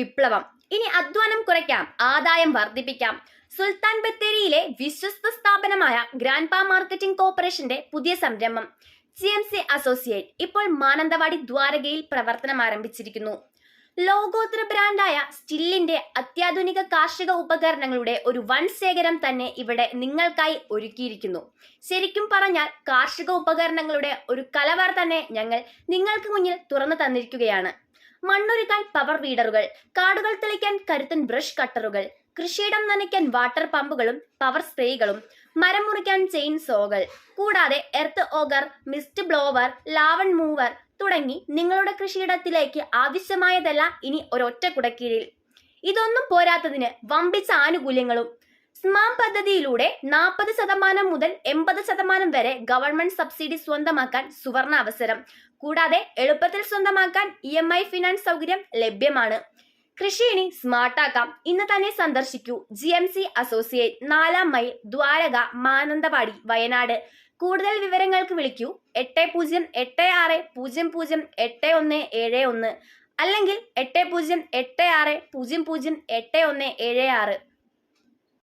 വിപ്ലവം. ഇനി അധ്വാനം കുറയ്ക്കാം, ആദായം വർദ്ധിപ്പിക്കാം. സുൽത്താൻ ബത്തേരിയിലെ വിശ്വസ്ത സ്ഥാപനമായ ഗ്രാൻഡ് പാ മാർക്കറ്റിംഗ് കോർപ്പറേഷന്റെ പുതിയ സംരംഭം GMC അസോസിയേറ്റ് ഇപ്പോൾ മാനന്തവാടി ദ്വാരകയിൽ പ്രവർത്തനം ആരംഭിച്ചിരിക്കുന്നു. ലോകോത്തര ബ്രാൻഡായ സ്റ്റില്ലിന്റെ അത്യാധുനിക കാർഷിക ഉപകരണങ്ങളുടെ ഒരു വൻ ശേഖരം തന്നെ ഇവിടെ നിങ്ങൾക്കായി ഒരുക്കിയിരിക്കുന്നു. ശരിക്കും പറഞ്ഞാൽ കാർഷിക ഉപകരണങ്ങളുടെ ഒരു കലവറ തന്നെ ഞങ്ങൾ നിങ്ങൾക്ക് മുന്നിൽ തുറന്നു തന്നിരിക്കുകയാണ്. മണ്ണൊരുക്കാൻ പവർ വീഡറുകൾ, കാടുകൾ തെളിക്കാൻ കരുത്തൻ ബ്രഷ് കട്ടറുകൾ, കൃഷിയിടം നനയ്ക്കാൻ വാട്ടർ പമ്പുകളും പവർ സ്പ്രേകളും, മരം മുറിക്കാൻ ചെയിൻ സോകൾ, കൂടാതെ earth auger, mist blower, Lavan മൂവർ തുടങ്ങി നിങ്ങളുടെ കൃഷിയിടത്തിലേക്ക് ആവശ്യമായതെല്ലാം ഇനി ഒരൊറ്റ കുടക്കീഴിൽ. ഇതൊന്നും പോരാത്തതിന് വമ്പിച്ച ആനുകൂല്യങ്ങളും. സ്മാം പദ്ധതിയിലൂടെ 40% മുതൽ 80% വരെ ഗവൺമെന്റ് സബ്സിഡി സ്വന്തമാക്കാൻ സുവർണ അവസരം. കൂടാതെ എളുപ്പത്തിൽ സ്വന്തമാക്കാൻ EMI ഫിനാൻസ് സൗകര്യം ലഭ്യമാണ്. കൃഷി ഇനി സ്മാർട്ടാക്കാം. ഇന്ന് തന്നെ സന്ദർശിക്കൂ GMC associate, 4 mile, Dwarka, Mananthavady, Wayanad. കൂടുതൽ വിവരങ്ങൾക്ക് വിളിക്കൂ 8086008171 അല്ലെങ്കിൽ 8086008176.